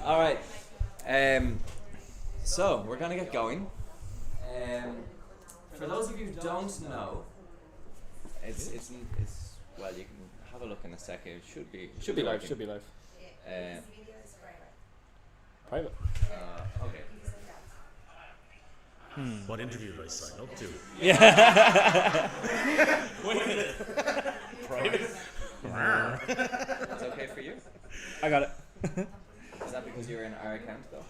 All right. So we're gonna get going. For those of you who don't know, it's well, you can have a look in a second. It should be live. Should be live. Private. Okay. What interview did I sign up to? Yeah. Wait a minute. Private. That's okay for you? I got it. Is that because you're in our account though?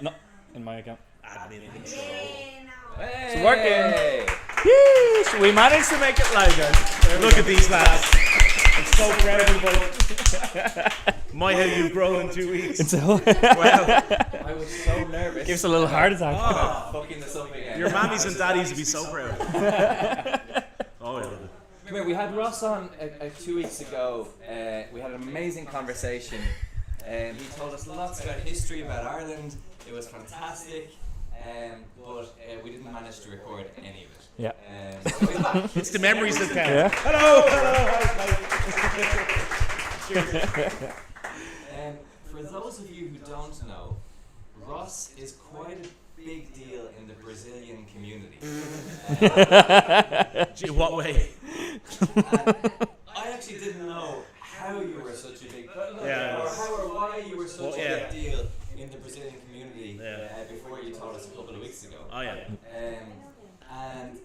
No, in my account. Admin control. Hey! It's working. Yeesh, we managed to make it live, guys. Look at these lads. I'm so proud of you both. My, how you've grown in 2 weeks. Wow. I was so nervous. Gives a little heart attack. Fucking this up again. Your mammies and daddies would be so proud. Oh, yeah. Come here, we had Ross on 2 weeks ago. We had an amazing conversation. He told us lots about history about Ireland. It was fantastic. But we didn't manage to record any of it. Yeah. So he's back. It's the memories that count. Yeah. Hello. For those of you who don't know, Ross is quite a big deal in the Brazilian community. Gee, what way? I actually didn't know how you were such a big Yeah. or how or why you were such Yeah. a big deal in the Brazilian community before you told us a couple of weeks ago. Oh, yeah. And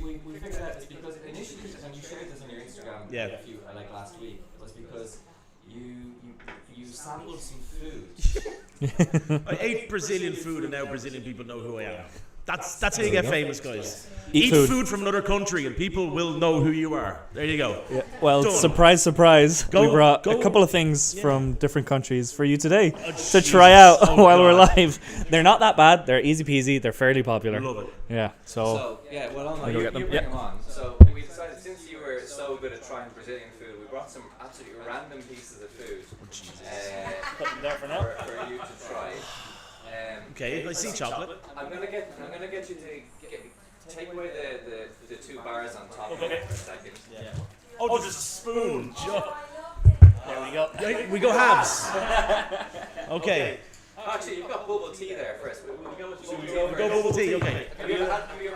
we figured out it's because initially, and you shared this on your Instagram a few like last week, was because you sampled some food. I ate Brazilian food and now Brazilian people know who I am. That's how you get famous, guys. Eat Eat food. food from another country and people will know who you are. There you go. Yeah. Well, Done. surprise. Go- we brought go- a couple of things from different countries for you today to Jesus. try out Oh, while we're God. live. They're not that bad. They're easy peasy. They're fairly popular. Love it. Yeah. So yeah, well, I'll go you get them. bring Yeah. them on. So we decided since you were so good at trying Brazilian food, we brought some absolutely random pieces of food Put them there for now. for you to try. Okay, I see chocolate. I'm gonna get you to take away the two bars on top of it for a second. Yeah. Oh, just a spoon. There we go. We go halves. Okay. Actually, you've got bubble tea there first. We'll go with bubble tea. Go bubble tea, okay. Have you ever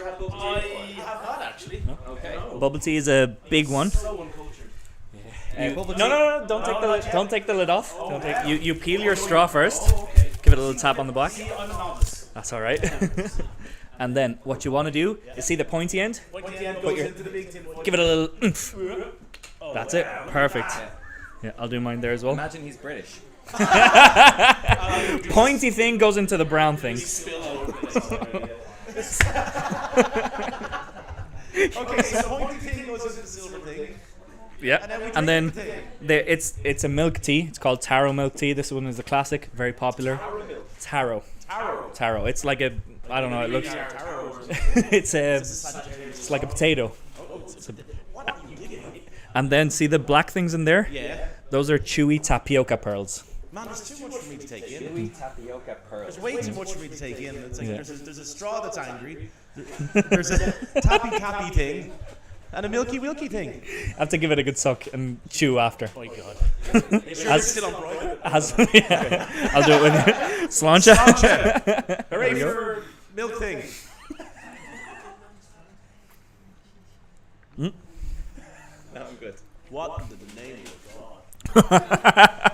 had bubble tea? have not actually. Okay. Bubble tea is a big one. So uncultured. Bubble tea. No! Don't take the lid off. Don't take. You peel your straw first. Give it a little tap on the back. I'm a novice. That's all right. And then what you want to do is see the pointy end. Pointy end goes into the big tin. Give it a little oomph. That's it. Perfect. Yeah, I'll do mine there as well. Imagine he's British. Pointy thing goes into the brown thing. Okay, so pointy thing goes into the silver thing. Yeah, and then it's a milk tea. It's called taro milk tea. This one is a classic, very popular. Taro. It's like a, I don't know. It looks. It's like a potato. And then see the black things in there? Yeah. Those are chewy tapioca pearls. Man, there's too much for me to take in. Chewy tapioca pearls. There's way too much for me to take in. It's like there's a straw that's angry. There's a tappy cappy thing. And a milky wilky thing. I have to give it a good suck and chew after. Oh my god. Sure it's still on broil? Yeah. I'll do it with you. Sláinte. Hooray for milk thing. No, I'm good. What in the name of God?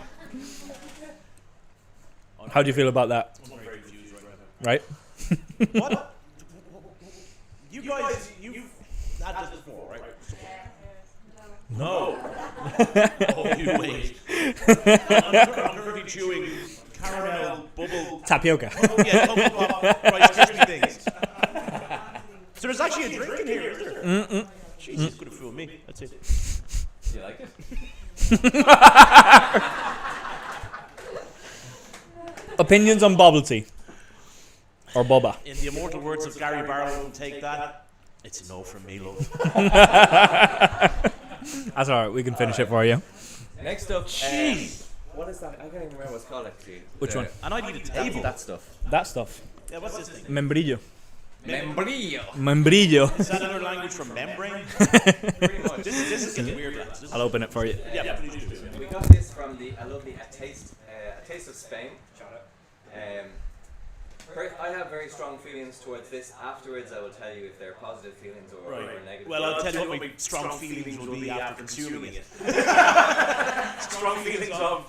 How do you feel about that? I'm very confused Right? right now. What? You guys, you've had this before, right? No. Oh, you wait. I'm currently chewing caramel bubble. Tapioca. Oh yeah, bubble pop, Rice Krispie things. So there's actually a drink in here, is there? Jeez, he's gonna fool me. That's it. Do you like it? Opinions on bubble tea? Or boba? In the immortal words of Gary Barlow, take that. It's a no from me, love. That's alright, we can finish it for you. Next up, Jeez. what is that? I can't even remember what's called actually. Which one? And I need a table. That stuff. That stuff. Yeah, what's this thing? Membrillo. Membrillo. Membrillo. Is that another language from membrane? Pretty much. This is getting weird, lads. I'll open it for you. Yeah, please do. We got this from a lovely A Taste of Spain. I have very strong feelings towards this. Afterwards, I will tell you if they're positive feelings or negative. Well, I'll tell you what my strong feelings will be after consuming it. Strong feelings of...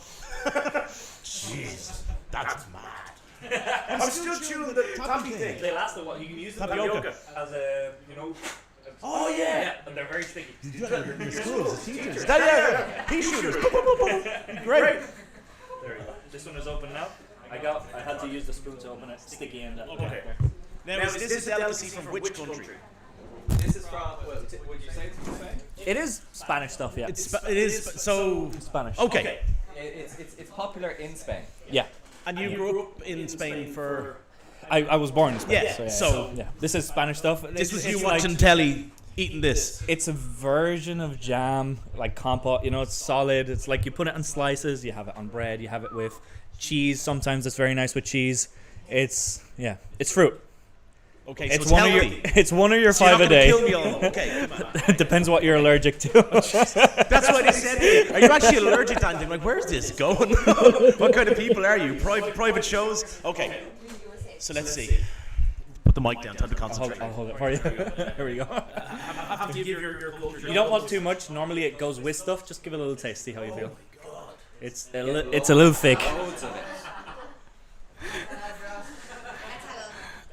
Jeez, that's mad. I'm still chewing the toppy thing. They last a while. You can use the Tapioca. as a, Oh, yeah. yeah, and they're very sticky. The schools, the teachers. Pea shooters. Great. There you go. This one is open now. I had to use the spoon to open it. Sticky end. Okay. Now, is this a delicacy from which country? This is from, would you say it's from Spain? It is Spanish stuff, yeah. It is, so... Spanish. Okay. It's popular in Spain. Yeah. And you grew up in Spain for... I was born in Spain. Yeah, So yeah. This is Spanish stuff. This was It's you watching telly, eating this. It's a version of jam, like compote. It's solid. It's like you put it on slices. You have it on bread. You have it with cheese. Sometimes it's very nice with cheese. It's fruit. Okay, so It's it's one healthy. It's one of your So you're 5 a not gonna day. kill me all. Okay, come on. It depends what you're allergic to. That's why they said, are you actually allergic to anything? I'm like, where's this going? What kind of people are you? Private shows? Okay, so let's see. Put the mic down, time to concentrate. I'll hold it for you. Here we go. have to give your culture. You don't want too much. Normally it goes with stuff. Just give it a little taste. See how you feel. It's a little thick. Loads of it.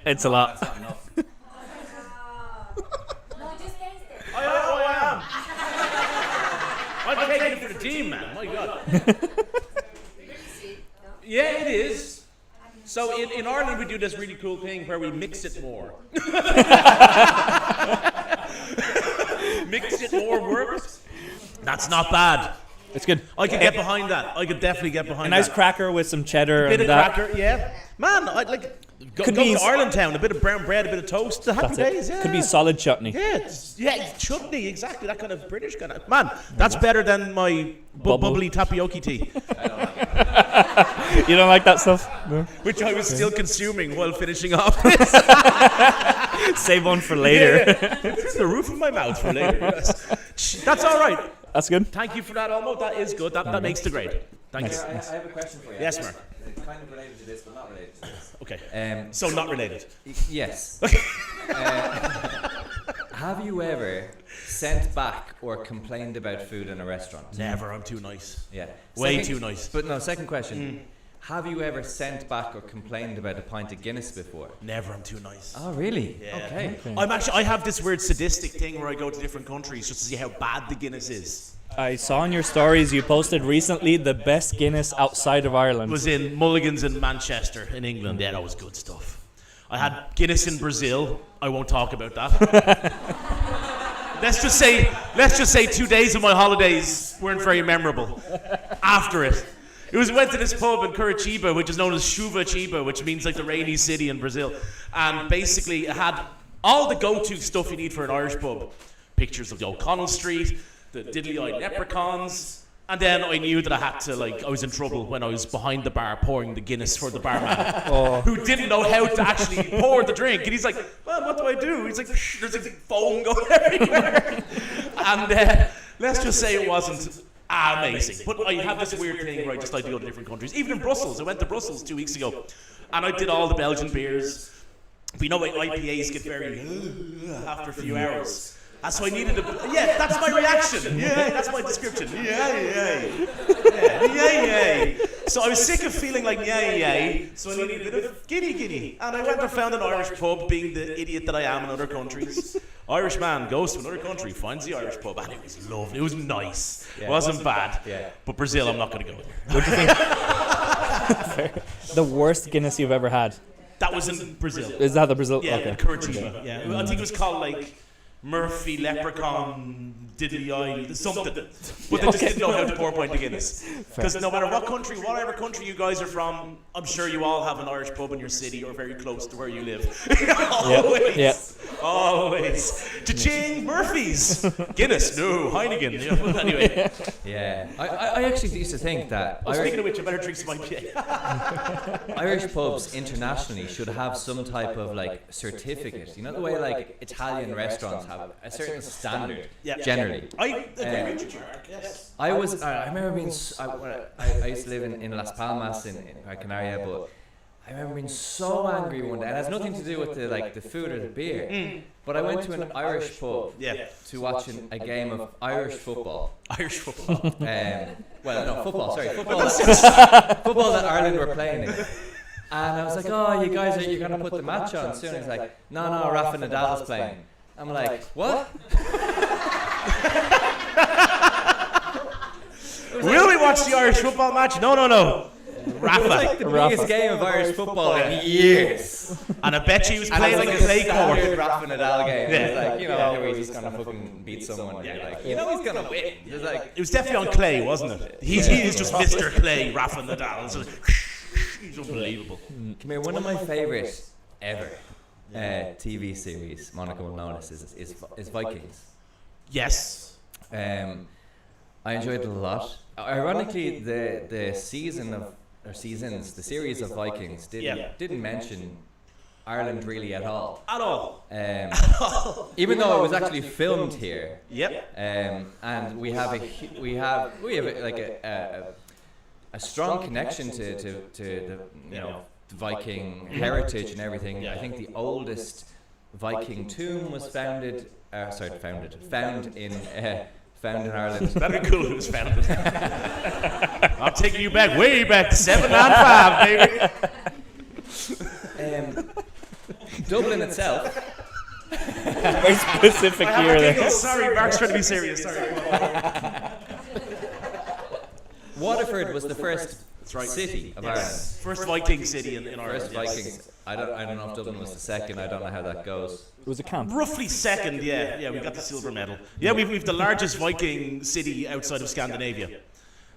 It's a lot. That's not enough. I'm taking it for the team, man. My God. Yeah, it is. So in Ireland we do this really cool thing where we mix it more. Mix it more works. That's not bad. It's good. I could get behind that. I could definitely get behind A nice that. cracker with some cheddar Bit and of that. cracker, yeah. Man, I'd like go Could be to Ireland town, a bit of brown bread, a bit of toast. The happy That's it. days, yeah. Could be solid chutney. Yeah, chutney, exactly. That kind of British kind of. Man, that's better than my bubbly tapioca tea, You don't like that stuff? No? which I was still consuming while finishing off. Save one for later. It's the roof of my mouth for later. Yes. That's all right. That's good. Thank you for that, Almo. That is good. That makes the grade. Thank you. I have a question for you. Yes, Mark. It's kind of related to this, but not related to this. Okay. So not related. Yes. Have you ever sent back or complained about food in a restaurant? Never. I'm too nice. Yeah. Way too nice. But no, second question. Have you ever sent back or complained about a pint of Guinness before? Never. I'm too nice. Oh, really? Yeah. Okay. I have this weird sadistic thing where I go to different countries just to see how bad the Guinness is. I saw in your stories you posted recently the best Guinness outside of Ireland. Was in Mulligan's in Manchester in England. Yeah, that was good stuff. I had Guinness in Brazil. I won't talk about that. Let's just say 2 days of my holidays weren't very memorable. After it. We went to this pub in Curitiba, which is known as Chuva Chiba, which means like the rainy city in Brazil. And basically it had all the go-to stuff you need for an Irish pub. Pictures of the O'Connell Street, the diddly-eyed leprechauns. And then I knew that I was in trouble when I was behind the bar pouring the Guinness for the barman, who didn't know how to actually pour the drink. And he's like, well, what do I do? He's like, there's like foam going everywhere. And let's just say it wasn't amazing. But I have this weird thing where I just like to go to different countries. Even in Brussels. I went to Brussels 2 weeks ago. And I did all the Belgian beers. But you know what, IPAs get very after a few hours. And so I needed yeah, that's my reaction. Yeah, that's my description. Yeah. So I was sick of feeling like yeah. So I needed a bit of giddy. And I went and found an Irish pub, being the idiot that I am in other countries. Irish man goes to another country, finds the Irish pub, and it was lovely. It was nice. It wasn't bad. Yeah. But Brazil, I'm not going to go there. What do you think? The worst Guinness you've ever had? That was in Brazil. Is that the Brazil? Yeah, okay. in Curitiba. Yeah. I think it was called like Murphy Leprechaun diddly eye, something. But they just didn't know how to pour a pint of Guinness. Because no matter what country, whatever country you guys are from, I'm sure you all have an Irish pub in your city or very close to where you live. Always. Yeah. Always. Cha-ching, Murphy's. Guinness, no, Heineken. Anyway. Yeah. I actually used to think that Speaking of which, I better drink some IPA. Irish pubs internationally should have some type of like certificate. You know the way like Italian restaurants have a certain standard generally. I agree with you, Mark. Yes. I remember being. I used to live in Las Palmas in Gran Canaria, but I remember being so angry one day, and it has nothing to do with the food or the beer. But I went to an Irish pub to watch a game of Irish football. Irish football. Football. Sorry, football that Ireland were playing in. And I was like, oh, you're gonna put the match on soon. He's like, no, Rafa Nadal's playing. I'm like, what? Will we watch the Irish football match? No. Rafa. It was like the biggest game of Irish football in years. And I bet you he was playing like a clay court. Rafa Nadal game. It was like, he's gonna fucking beat someone. You're like, he's gonna win. It was definitely on clay, wasn't it? He is just Mr. Clay, Rafa Nadal. So he's unbelievable. Come here, one of my favourite ever TV series, Monica will know this, is Vikings. Yes. I enjoyed it a lot. Ironically, the series of Vikings didn't mention Ireland really at all. At all. Even though it was actually filmed here. Yep. And we have a strong connection to the the Viking heritage and everything. I think the oldest Viking tomb was found in Ireland. That'd be cool if it was founded. I'm taking you back, way back to 795, baby. Dublin itself. Very specific here. There. Sorry, Mark's trying to be serious. Sorry. Waterford was the first city of Ireland. First Viking city in Ireland. First Vikings. I don't know if Dublin was the second. I don't know how that goes. It was a camp. Roughly second, yeah. We got the silver medal. Yeah, we've the largest Viking city outside of Scandinavia.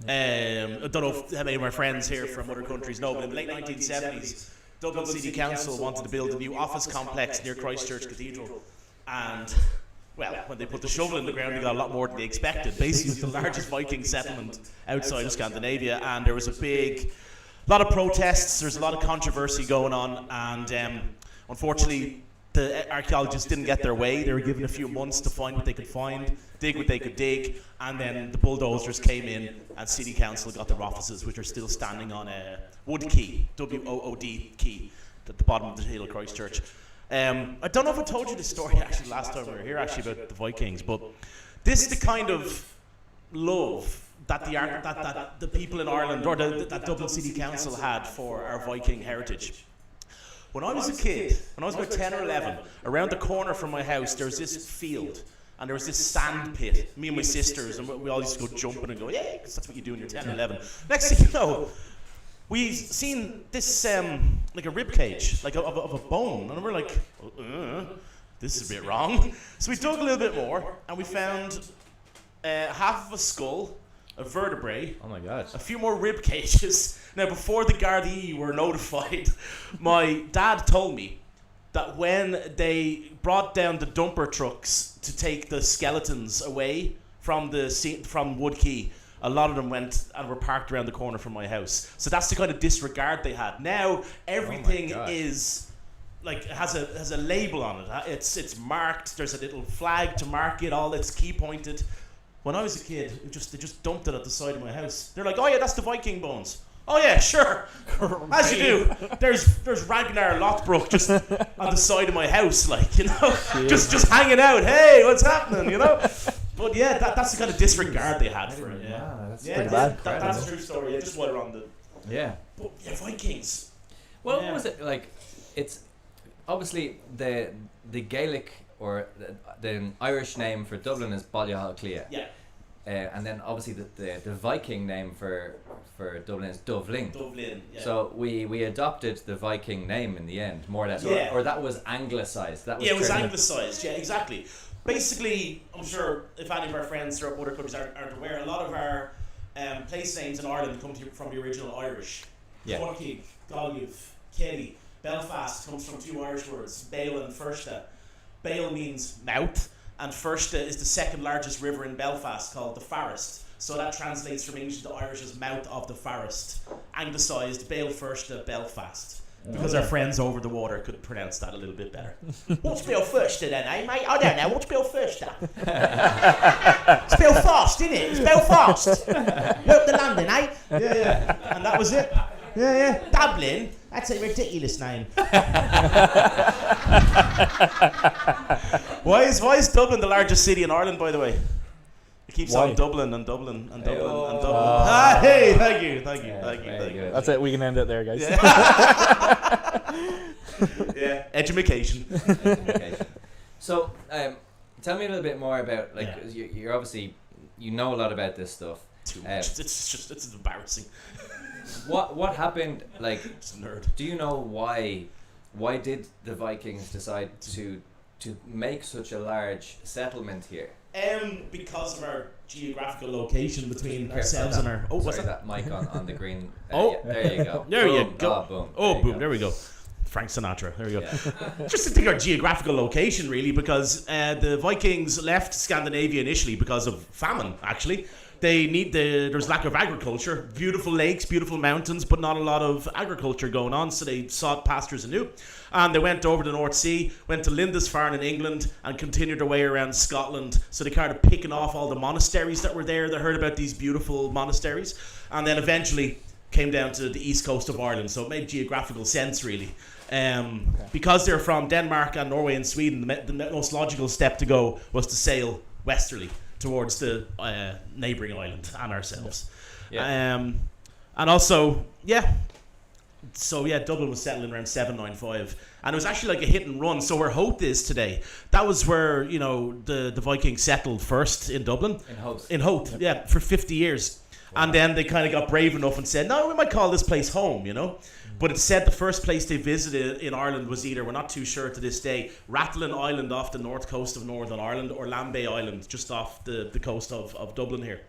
I don't know how many of my friends here from other countries know, but in the late 1970s, Dublin City Council wanted to build a new office complex near Christchurch Cathedral. And, well, when they put the shovel in the ground, they got a lot more than they expected. Basically, it was the largest Viking settlement outside of Scandinavia, and there was a lot of protests, there's a lot of controversy going on, and unfortunately, the archaeologists didn't get their way. They were given a few months to find what they could find, dig what they could dig, and then the bulldozers came in and City Council got their offices, which are still standing on a Wood Quay, W-O-O-D Quay, at the bottom of the hill of Christchurch. I don't know if I told you this story actually last time we were here actually about the Vikings, but this is the kind of love that the people in Ireland or that Dublin City Council had for our Viking heritage. When I was a kid, when I was about 10 or 11, around the corner from my house, there was this field, and there was this sand pit. Me and my sisters, and we all used to go jumping and go, yeah, because that's what you do when you're 10 or 11. Next thing you know, we seen this, like a rib cage, like of a bone, and we're like, this is a bit wrong. So we dug a little bit more, and we found half of a skull, a vertebrae. Oh my God. A few more rib cages. Now, before the Gardaí were notified, my dad told me that when they brought down the dumper trucks to take the skeletons away from Wood Quay, a lot of them went and were parked around the corner from my house. So that's the kind of disregard they had. Now everything is like has a label on it. It's marked. There's a little flag to mark it. All it's key pointed. When I was a kid, they just dumped it at the side of my house. They're like, oh yeah, that's the Viking bones. Oh yeah, sure. As you do. There's Ragnar Lothbrok just on the side of my house, like, just hanging out. Hey, what's happening, But yeah, that's the kind of disregard they had for it. Yeah, that's pretty bad. That's a true story. Yeah, just while we're on the. Yeah. But yeah, Vikings. Well, what was it like? It's obviously the Gaelic or the Irish name for Dublin is Ballyhalclia. Yeah. And then obviously the Viking name for Dublin is Dublin. Dublin, yeah. So we adopted the Viking name in the end, more or less. Yeah. Or that was anglicised. It was anglicised, yeah, exactly. basically, I'm sure if any of our friends throughout other countries aren't aware, a lot of our place names in Ireland come from the original Irish. Yeah. Corky, Galway, Kelly. Belfast comes from two Irish words, Bale and Firsta. Bale means mouth, and Firsta is the second largest river in Belfast, called the Forest. So that translates from English to Irish as mouth of the forest. Anglicised, Bale Firsta, Belfast. Because our friends over the water could pronounce that a little bit better. What's Bale Firsta then, eh, mate? I don't know. What's Bale Firsta? It's Belfast, isn't it? It's Belfast. Up to London, eh? Yeah. And that was it. Yeah. Dublin? That's a ridiculous name. Why is Dublin the largest city in Ireland, by the way? It keeps on Dublin and Dublin and Dublin and Dublin. Hey, thank you. That's it. We can end it there, guys. Yeah, education. So, tell me a little bit more about you're obviously you know a lot about this stuff. Too much. It's embarrassing. What happened? Like, It's a nerd. do you know why did the Vikings decide to make such a large settlement here? Because of our geographical location between ourselves and our. Oh, what's Sorry, that mic on the green. Oh. Yeah, there you go. There you Boom. go. Oh, boom. Oh, There you boom! go. There we go. Frank Sinatra. There we go. Yeah. Just to think our geographical location, really, because the Vikings left Scandinavia initially because of famine. Actually, there's lack of agriculture. Beautiful lakes, beautiful mountains, but not a lot of agriculture going on. So they sought pastures anew, and they went over the North Sea, went to Lindisfarne in England, and continued their way around Scotland. So they started picking off all the monasteries that were there. They heard about these beautiful monasteries, and then eventually came down to the east coast of Ireland. So it made geographical sense, really. Because they're from Denmark and Norway and Sweden, the most logical step to go was to sail westerly towards the neighbouring island and ourselves. Yeah. And also, Dublin was settling around 795, and it was actually like a hit and run. So where Howth is today, that was where the Vikings settled first in Dublin. In Howth, for 50 years. Wow. And then they kind of got brave enough and said, no, we might call this place home, But it said the first place they visited in Ireland was either, we're not too sure to this day, Rathlin Island off the north coast of Northern Ireland, or Lambay Island just off the coast of Dublin here.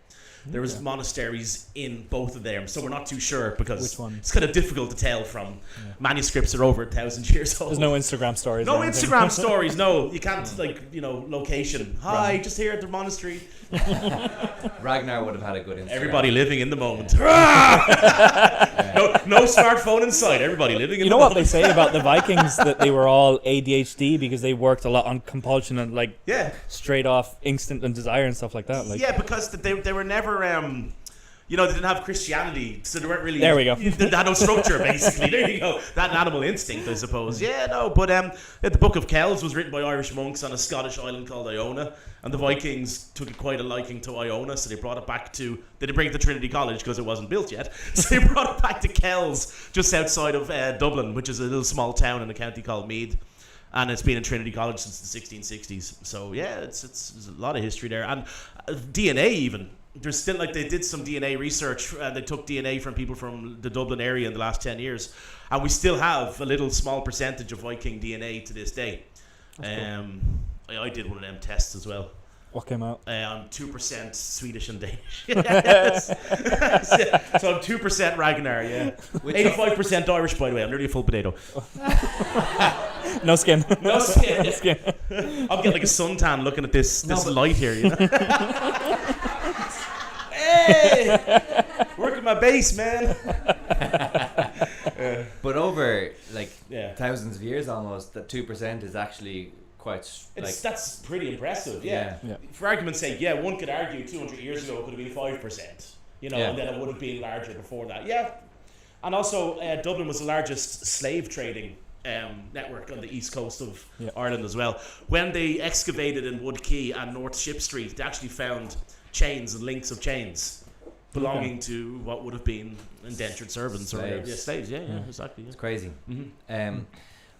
There was monasteries in both of them, so we're not too sure because it's kind of difficult to tell from manuscripts that are over 1,000 years old. There's no Instagram stories. No Instagram stories, no. You can't, location. Hi, just here at the monastery. Ragnar would have had a good Instagram. Everybody living in the moment. No smartphone in sight. Everybody living in the moment. You know what they say about the Vikings, that they were all ADHD because they worked a lot on compulsion and straight off instinct and desire and stuff like that. Because they were never they didn't have Christianity, so they weren't really. There we go. They had no structure, basically. There you go. That animal instinct, I suppose. But the Book of Kells was written by Irish monks on a Scottish island called Iona, and the Vikings took quite a liking to Iona, so they brought it back to. They didn't bring it to Trinity College because it wasn't built yet, so they brought it back to Kells, just outside of Dublin, which is a little small town in a county called Meath. And it's been in Trinity College since the 1660s. So it's a lot of history there, and DNA even. There's still they did some DNA research, and they took DNA from people from the Dublin area in the last 10 years, and we still have a little small percentage of Viking DNA to this day. Cool. I did one of them tests as well. What came out? I'm 2% Swedish and Danish. Yes. So I'm 2% Ragnar, 85% Irish, by the way. I'm nearly a full potato. No skin. No skin. No skin. I'll get a suntan looking at this light here, Hey! Working my base, man. But over thousands of years almost, that 2% is actually quite that's pretty impressive. Yeah. For argument's sake, one could argue 200 years ago it could have been 5%. And then it would have been larger before that. Yeah. And also Dublin was the largest slave trading network on the east coast of Ireland as well. When they excavated in Wood Quay and North Ship Street, they actually found chains and links of chains belonging to what would have been indentured servants slaves. Or slaves. Yeah, exactly. It's crazy. Mm-hmm.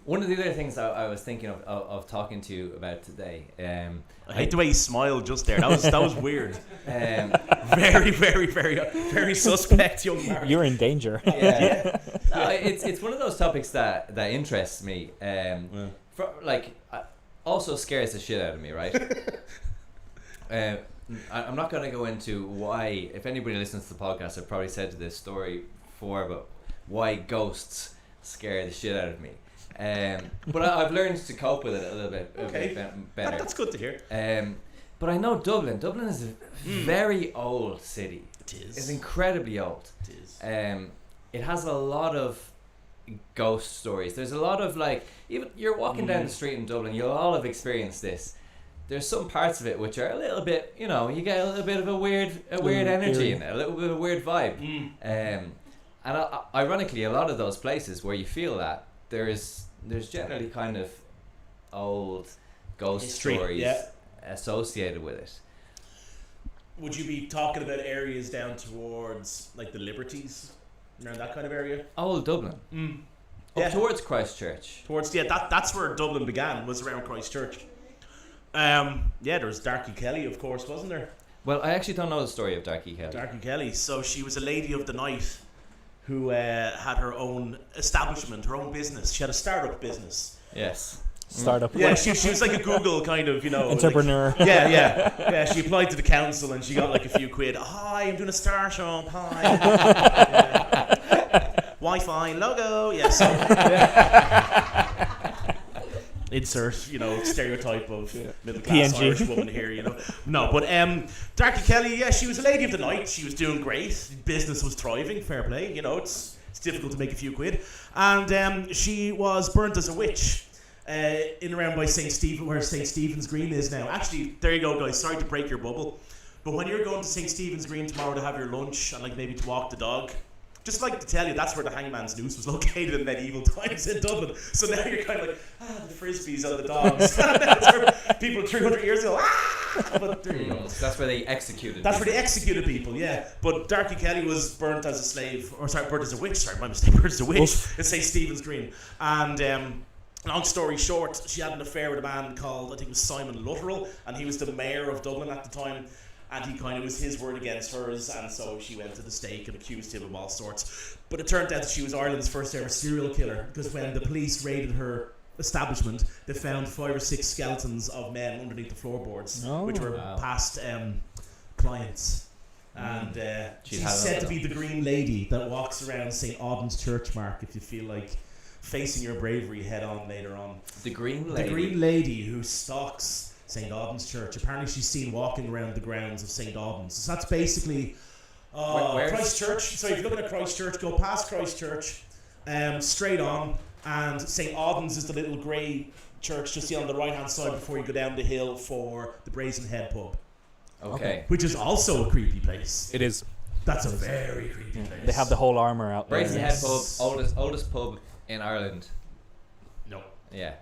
One of the other things I was thinking of talking to you about today. I hate the way you smiled just there. That was weird. Very, very, very, very suspect, young man. You're in danger. Yeah. No, it's one of those topics that interests me. also scares the shit out of me, right? I'm not going to go into why. If anybody listens to the podcast, I've probably said this story before, but why ghosts scare the shit out of me. But I've learned to cope with it a little bit, better. That's good to hear. But I know Dublin. Dublin is a very old city. It is. It's incredibly old. It is. It has a lot of ghost stories. There's a lot of even you're walking down the street in Dublin, you'll all have experienced this. There's some parts of it which are a little bit, you get a little bit of a weird energy in it, a little bit of a weird vibe. And ironically, a lot of those places where you feel that, there's generally kind of old ghost history, stories associated with it. Would you be talking about areas down towards like the Liberties, around that kind of area? Old Dublin. Up towards Christchurch. That's where Dublin began, was around Christchurch. There was Darky Kelly, of course, wasn't there? Well, I actually don't know the story of Darky Kelly. Darky Kelly. So she was a lady of the night who had her own establishment, her own business. She had a startup business. Yes. Startup. Yeah, she was like a Google kind of, entrepreneur. Yeah. She applied to the council and she got like a few quid. Hi, I'm doing a startup. Hi. Wi-Fi logo. Yes. Insert, stereotype of middle class PNG. Irish woman here, No, but Darky Kelly, she was a lady of the night. She was doing great. Business was thriving. Fair play. It's difficult to make a few quid. And she was burnt as a witch in around by St. Stephen, where St. Stephen's Green is now. Actually, there you go, guys. Sorry to break your bubble, but when you're going to St. Stephen's Green tomorrow to have your lunch and maybe to walk the dog, just like to tell you, that's where the hangman's noose was located in medieval times in Dublin. So now you're kind of like, the frisbees on the dogs. That's where people 300 years ago, But there you go. That's where they executed. That's where they executed people, yeah. But Darky Kelly was burnt as a slave, burnt as a witch. Sorry, my mistake. Burnt as a witch at St. Stephen's Green. And long story short, she had an affair with a man called, I think it was Simon Luttrell, and he was the mayor of Dublin at the time. And he kind of was his word against hers, and so she went to the stake and accused him of all sorts. But it turned out that she was Ireland's first ever serial killer, because when the police raided her establishment, they found 5 or 6 skeletons of men underneath the floorboards, which were past clients. And she's said to be the Green Lady that walks around St. Auden's Church, Mark, if you feel like facing your bravery head on later on. The Green Lady? The Green Lady who stalks St. Auden's Church. Apparently she's seen walking around the grounds of St. Auden's. So that's basically Christchurch. So if you're looking at Christchurch, go past Christchurch, straight on, and St. Auden's is the little grey church just on the right hand side before you go down the hill for the Brazen Head pub. Okay. Which is also a creepy place. It is. That's a very creepy place. They have the whole armour out there. Brazen Head pub, oldest pub in Ireland. No. Yeah.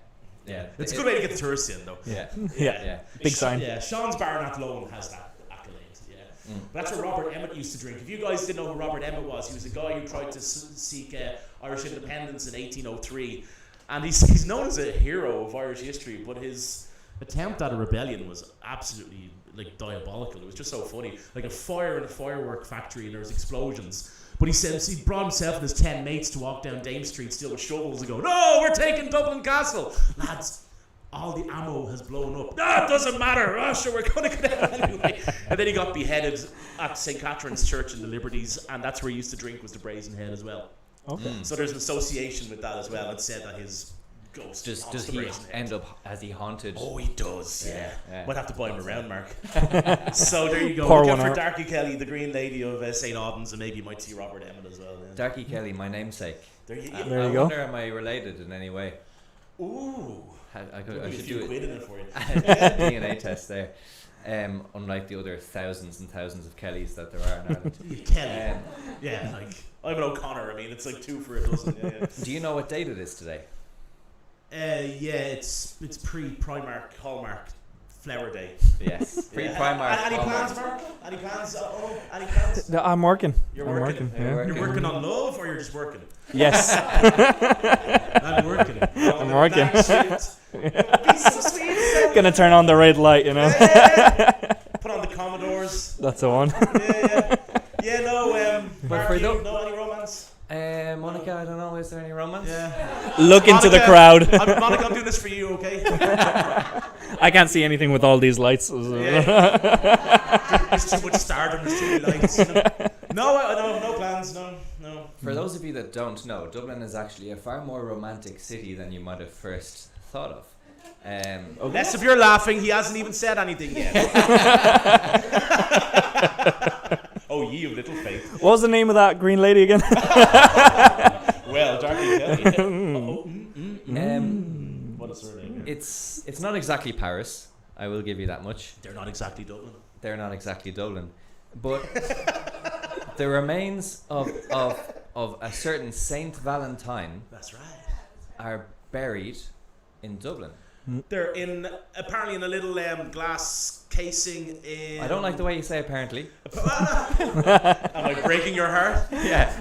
It's a good way to get the tourists in, though. Yeah. Big sign. Yeah, Sean's Bar in Athlone has that accolade. Yeah. But that's where Robert Emmet used to drink. If you guys didn't know who Robert Emmet was, he was a guy who tried to seek Irish independence in 1803. And he's known as a hero of Irish history, but his attempt at a rebellion was absolutely diabolical. It was just so funny. Like a fire in a firework factory and there was explosions. But he said he brought himself and his 10 mates to walk down Dame Street still with shovels and go, "No, we're taking Dublin Castle." Lads, all the ammo has blown up. No, it doesn't matter. Oh, sure, we're going to go down anyway. And then he got beheaded at St. Catherine's Church in the Liberties, and that's where he used to drink, was the Brazen Head as well. Okay. So there's an association with that as well. It said that his ghost Does he end up, has he haunted? Oh, he does, yeah. Might have to buy him around, Mark. So there you go. Pour Look one out for out. Darky Kelly, the Green Lady of St. Auden's, and maybe you might see Robert Emmet as well. Yeah. Darky Kelly, my namesake. There you There you I go. wonder, am I related in any way? Ooh. I should do quid in it for you. a DNA test there. Unlike the other thousands and thousands of Kellys that there are in Ireland. Kelly. Yeah, I'm an O'Connor. I mean, it's 2 for a dozen. Yeah. Do you know what date it is today? It's pre-Primark Hallmark Flower Day. Yes. Pre-Primark. Any plans, Mark? Any plans? Any plans? No, I'm working. You're I'm working. Yeah. You're working on love, or you're just working? Yes. I'm working. I'm working. Be so sweet. Gonna turn on the red light, you know. Put on the Commodores. That's the one. Yeah, no. Mark, for you the- know any romance? Monica, I don't know. Is there any romance? moments. Yeah. Look into the crowd. Monica, I'm doing this for you, okay? I can't see anything with all these lights. There's too much stardom, there's too many lights. No plans, no. For those of you that don't know, Dublin is actually a far more romantic city than you might have first thought of. Unless if you're laughing, he hasn't even said anything yet. Oh, ye of little faith. What was the name of that green lady again? Well, Darky Kelly. What is her name? It's not exactly Paris, I will give you that much. They're not exactly Dublin. But the remains of a certain Saint Valentine. That's right. Are buried in Dublin. They're apparently in a little glass casing in... I don't like the way you say apparently. Am I breaking your heart? Yeah.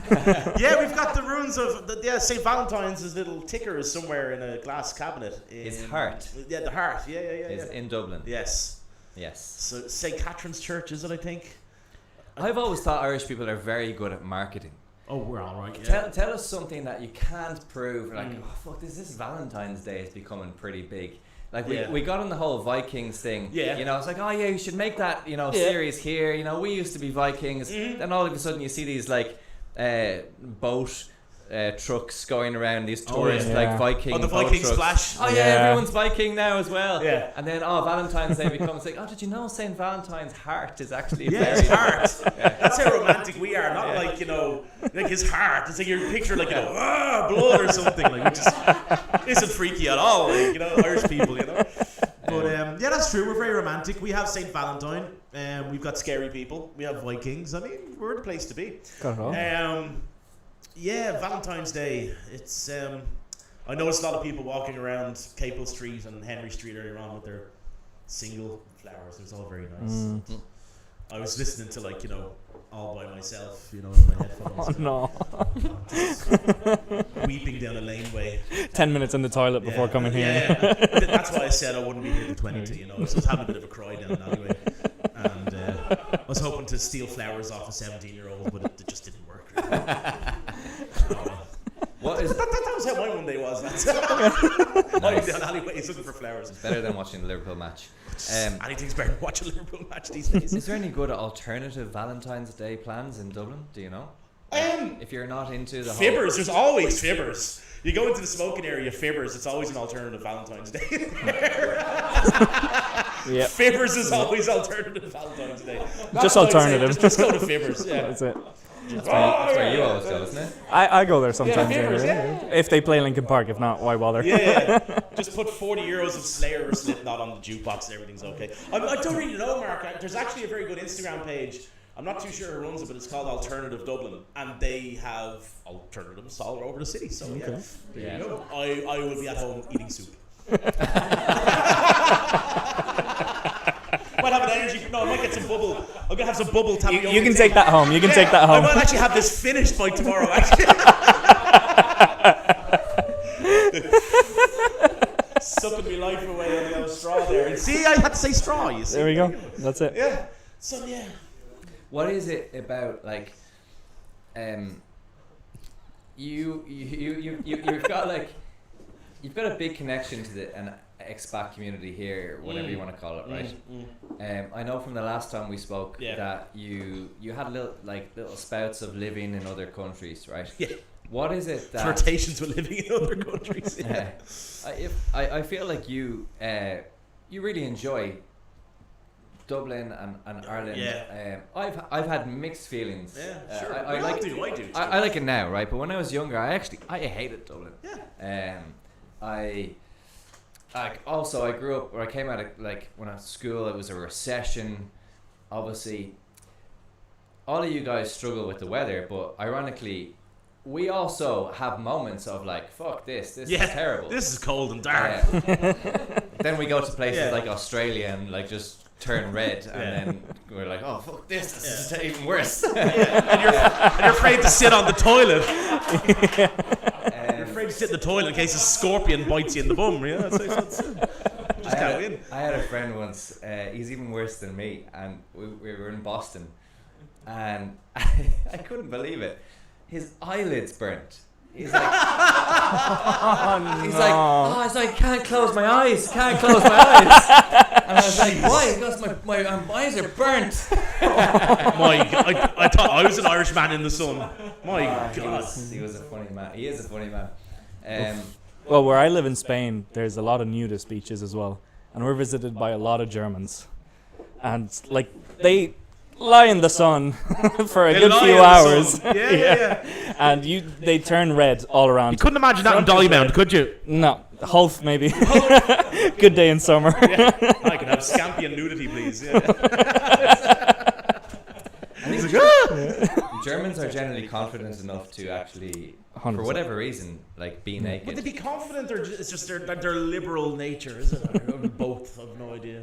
Yeah, we've got the ruins of St. Valentine's little ticker is somewhere in a glass cabinet. His heart. Yeah, the heart. Yeah. Is in Dublin. Yes. So St. Catherine's Church, is it, I think? I've always thought Irish people are very good at marketing. Oh, we're all right. Yeah. Tell us something that you can't prove. Like, oh fuck, this Valentine's Day is becoming pretty big. Like we got on the whole Vikings thing. Yeah. You know, it's like, oh yeah, you should make that series here. You know, we used to be Vikings. Then all of a sudden you see these like boat trucks going around, these tourist like Viking. Oh, the boat Viking trucks. splash. Oh yeah, everyone's Viking now as well. Yeah. And then Valentine's Day becomes like, oh, did you know Saint Valentine's heart is actually his heart. That's how romantic we are. Not like like his heart. It's like your picture like blood or something. Like which isn't freaky at all. Like Irish people. But yeah, that's true. We're very romantic. We have Saint Valentine. We've got scary people. We have Vikings. I mean, we're the place to be. Yeah, Valentine's Day. It's I noticed a lot of people walking around Capel Street and Henry Street earlier on with their single flowers. It was all very nice. I was listening to all by myself, in my headphones. Oh no! Weeping down a laneway. 10 minutes in the toilet before coming here. Yeah. That's why I said I wouldn't be here till 22. I was just having a bit of a cry down an alleyway, and I was hoping to steal flowers off a 17-year-old, but it just didn't work. Really. What is that was how my Monday was. Nice. Down alleyways looking for flowers. It's better than watching the Liverpool match. Anything's better than watching a Liverpool match these days. Is there any good alternative Valentine's Day plans in Dublin? Do you know? If you're not into the Fibbers, there's always Fibbers. You go into the smoking area, Fibbers, it's always an alternative Valentine's Day. Yep. Fibbers is always alternative Valentine's Day. Just alternative. Just go to Fibbers. Yeah. That's it. That's where you always go, isn't it? I go there sometimes. Fibbers, If they play Linkin Park, if not, why bother? Yeah. Just put 40 euros of Slayer or Slipknot on the jukebox and everything's okay. I don't really know, Mark. There's actually a very good Instagram page. I'm not too sure who runs it, but it's called Alternative Dublin, and they have alternatives all over the city. So there you go. I will be at home eating soup. Might have an energy. No, I might get some bubble. I'm gonna have some bubble tapioca. You can take that home. You can take that home. I might actually have this finished by tomorrow. Actually. Sucking my life away on the old straw there. And see, I had to say straw. You see. There we go. That's it. Yeah. So yeah. What is it about you've got you've got a big connection to an expat community here, whatever you want to call it, right? I know from the last time we spoke that you had little spouts of living in other countries, right? Yeah. What is it that flirtations with living in other countries? Yeah. I feel like you really enjoy Dublin and Ireland. Yeah. I've had mixed feels. Yeah, sure. I do. I like it now, right? But when I was younger, I hated Dublin. Yeah. I grew up, or I came out of when I was at school, it was a recession. Obviously, all of you guys struggle with the weather, but ironically, we also have moments of fuck this is terrible. This is cold and dark. Then we go to places like Australia and just turn red, and then we're like, oh fuck this is even worse. And you're afraid to sit on the toilet. You're afraid to sit in the toilet in case a scorpion bites you in the bum. Yeah, that's just can't win. I had a friend once. He's even worse than me, and we were in Boston, and I couldn't believe it. His eyelids burnt. He's like, it's like, can't close my eyes. And I was like, why? Because my eyes are burnt. I thought I was an Irishman in the sun. My God. He was a funny man. He is a funny man. Well, where I live in Spain, there's a lot of nudist beaches as well. And we're visited by a lot of Germans. And, like, they lie in the sun for a good few hours. Yeah. And they turn red all around. You couldn't imagine that in Dollymount, could you? No. Hulf, maybe. Good day in summer. Yeah. I can have scampi and nudity, please. Yeah. I think Germans are generally confident enough to actually, 100%. for whatever reason, like be naked. Would they be confident, or it's just their liberal nature, is it? Or both, I've no idea.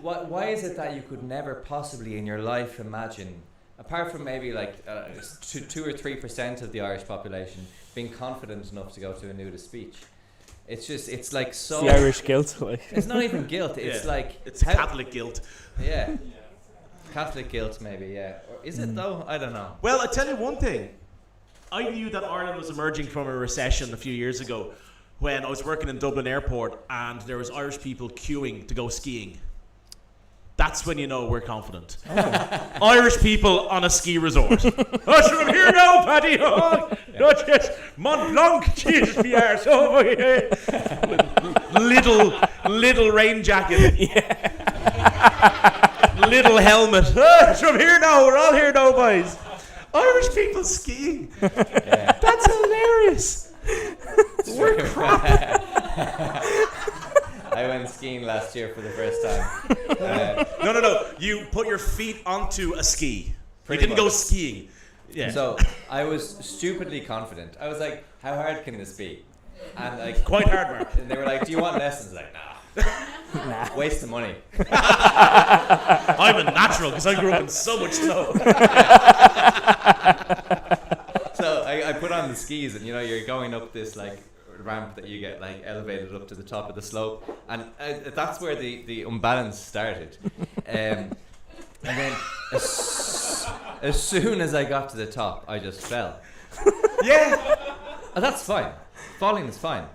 Why is it that you could never possibly in your life imagine, apart from maybe like 2 or 3% of the Irish population, being confident enough to go to a nudist beach? It's just, it's like so... It's the Irish guilt. Like. It's not even guilt, it's like... It's Catholic guilt. Yeah. Catholic guilt, maybe, yeah. Or is it though? I don't know. Well, I tell you one thing. I knew that Ireland was emerging from a recession a few years ago when I was working in Dublin Airport and there was Irish people queuing to go skiing. That's when you know we're confident. Irish people on a ski resort. I'm here now, Paddy. Oh, not yet. Mont Blanc, Jesus, me arse. Oh, little rain jacket. Yeah. Little helmet. From here now. We're all here now, boys. Irish people skiing. Yeah. That's hilarious. We're crap. I went skiing last year for the first time. No. You put your feet onto a ski. You didn't go skiing. Yeah. So I was stupidly confident. I was like, how hard can this be? And like, quite hard, Mark. And they were like, do you want lessons? Like, nah. Waste of money. I'm a natural because I grew up in so much snow. So I put on the skis, and you're going up this like ramp that you get like elevated up to the top of the slope, and that's where the imbalance started. And then as soon as I got to the top, I just fell. Yeah, and that's fine. Falling is fine.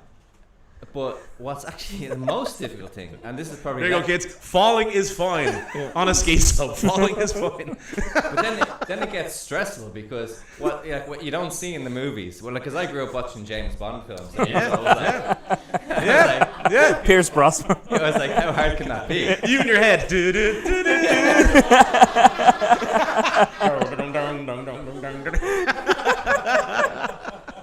But what's actually the most difficult thing, and this is probably... There you go, kids. Falling is fine on a ski slope. Falling is fine. But then it gets stressful because what you don't see in the movies. Well, because I grew up watching James Bond films. So Yeah. Pierce Brosnan. I was like, how hard can that be? You in your head.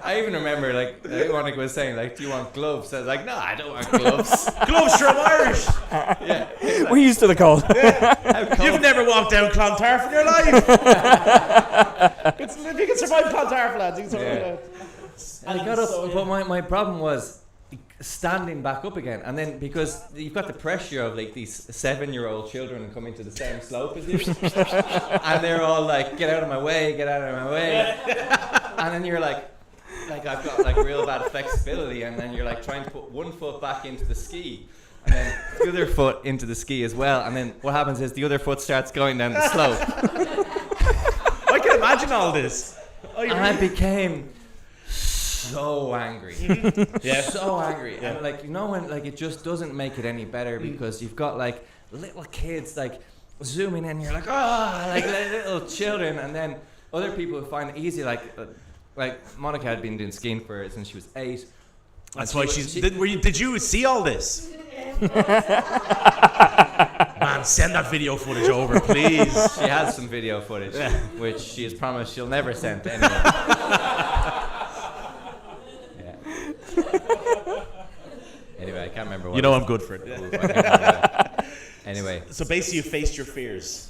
I even remember, like, Monica was saying, like, do you want gloves? I was like, no, I don't want gloves. Gloves from Irish. Yeah. We're used to the cold. Yeah. You've never walked down Clontarf in your life. If you can survive Clontarf, lads, you can survive that. And I got up, but my problem was standing back up again. And then, because you've got the pressure of, like, these 7-year-old children coming to the same slope as you. And they're all like, get out of my way. And then you're like I've got like real bad flexibility, and then you're like trying to put one foot back into the ski and then the other foot into the ski as well, and then what happens is the other foot starts going down the slope. I can imagine all this. And I became so angry. Yeah. So angry. Yeah. And like, when like it just doesn't make it any better because you've got like little kids like zooming in, you're like, like little children, and then other people who find it easy, like Monica had been doing skiing since she was 8. That's why did you see all this? Man, send that video footage over, please. She has some video footage, which she has promised she'll never send to anyone. Yeah. Anyway, I can't remember what. I'm good for it. Anyway. So basically, you faced your fears.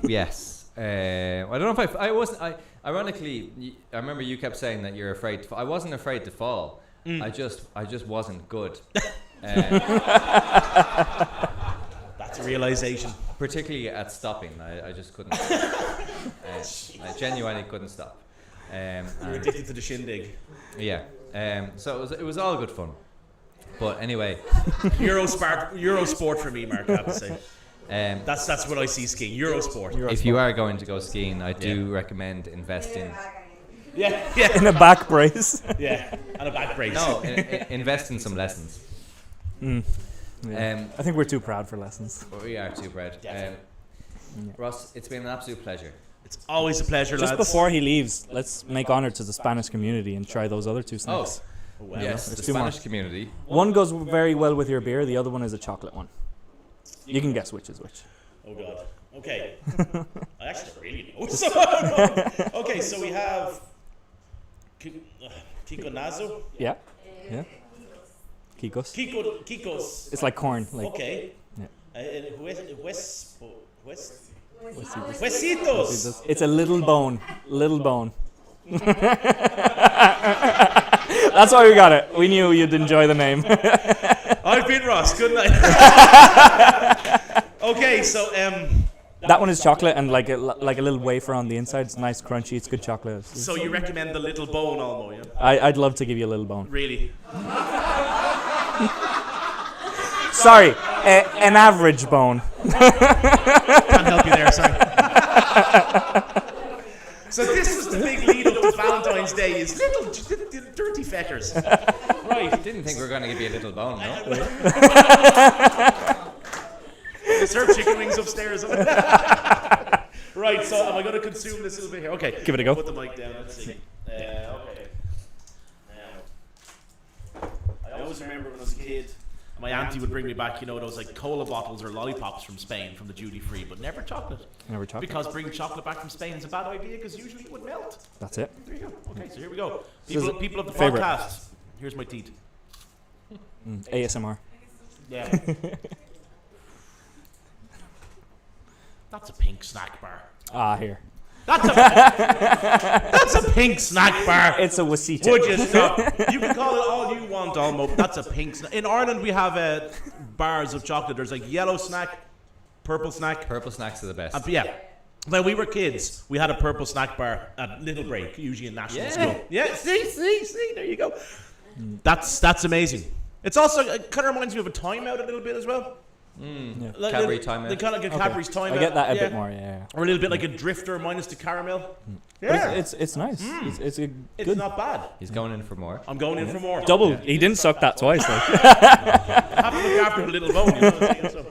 Yes. I don't know if I wasn't. Ironically, I remember you kept saying that you're afraid to fall. I wasn't afraid to fall. I just wasn't good. That's a realization. Particularly at stopping, I just couldn't. I genuinely couldn't stop. You're addicted to the shindig. Yeah. So it was all good fun. But anyway, Eurosport for me, Mark. I have to say. That's what I see skiing. Eurosport. If you are going to go skiing, I do recommend investing. Yeah. in a back brace. Yeah, and a back brace. No, invest in some lessons. Yeah. I think we're too proud for lessons. We are too proud. Ross, it's been an absolute pleasure. It's always a pleasure, Just lads. before he leaves, let's make honor to the Spanish community and try those other two snacks. Oh, well. Yes, There's the two more. Spanish community. One goes very well with your beer. The other one is a chocolate one. You can guess which is which. Oh God. Okay. I actually don't really know. So I don't know. Okay, so we have Kiko Nazo. Yeah. Yeah. Kikos. Kikos. It's like corn. Like. Okay. Yeah. Huesitos. It's a little bone. Little bone. That's why we got it. We knew you'd enjoy the name. I've been Ross. Good night. Okay, so that one is chocolate and like a little wafer on the inside. It's nice, crunchy. It's good chocolate. so you recommend the little bone, Almo? Yeah. I'd love to give you a little bone. Really? Sorry, an average bone. Can't help you there, sorry. So this was the big lead up to Valentine's Day. Is little dirty feckers. Right. Didn't think we were going to give you a little bone, no? They serve chicken wings upstairs. Right, so am I going to consume this a little bit here? Okay. Give it a go. Put the mic down. Let's see. Okay. I always remember when I was a kid, my auntie would bring me back, those like cola bottles or lollipops from Spain, from the duty free, but never chocolate. Never chocolate. Because bringing chocolate back from Spain is a bad idea, because usually it would melt. That's it. There you go. Okay, so here we go. This is People of the favorite. podcast. Here's my teeth. ASMR. Yeah. That's a pink snack bar. Here. That's a pink snack bar. It's a wasita. Would you stop? You can call it all you want, Almo. But that's a pink snack. In Ireland, we have bars of chocolate. There's like yellow snack, purple snack. Purple snacks are the best. Yeah. When we were kids, we had a purple snack bar at Little Break, usually in national school. Yeah, see, there you go. That's amazing. It's also, it kind of reminds me of a timeout a little bit as well. Like Cadbury timeout. They kind of like a Cadbury's timeout. I get that a bit more, yeah. Or a little bit like a Drifter minus the caramel. But Yeah. it's nice. It's a It's good not bad. He's going in for more. I'm going in for more. double. He didn't suck that twice. Like. I have to look after the little bone. So.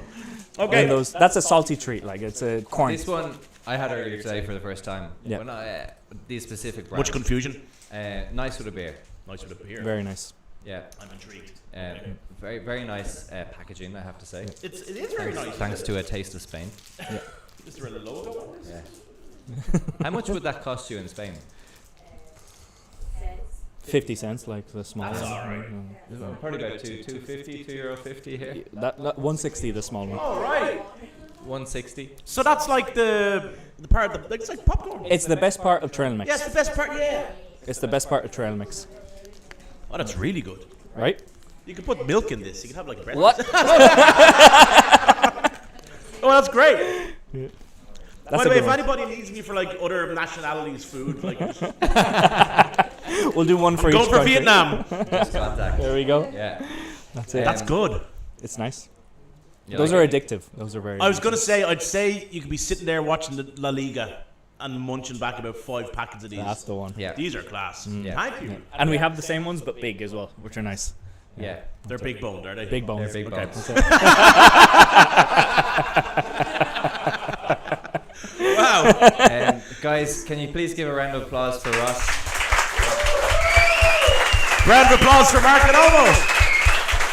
Okay. And that's a salty treat. Like it's a corn. This one I had earlier today for the first time. Yeah. When these specific brands. Much confusion. Nice with a beer. Nice with a beer. Very nice. Yeah. I'm intrigued. Very, very nice packaging, I have to say. It is very nice. Thanks to A Taste of Spain. Is there a logo on this? Yeah. How much would that cost you in Spain? 50 cents, like the small That's one. alright. Probably about €2.50 €2.50 here. That 160, the small one. All right. 160. So that's like the part of the, it's like popcorn. It's the best part of trail mix. Yes, the best part. Yeah. It's the best part of trail mix. Oh, that's really good. Right? You can put milk in this. You can have like bread. What? Oh, that's great. That's By a the way, good if one. anybody needs me for like other nationalities' food, like We'll do one for go each for country. Vietnam. Just contact. There we go. Yeah. That's it. That's good. It's nice. You Those like are it? addictive. Those are very I was addictive. gonna say, I'd say you could be sitting there watching the La Liga and munching back about 5 packets of these. That's the one. Yeah. These are class. Yeah. Thank you. And we have the same ones, but big as well, which are nice. Yeah. They're big boned, are they? Big bones. They're big Okay. bones. Wow. Guys, can you please give a round of applause for Ross? Round of applause for Mark and Almo.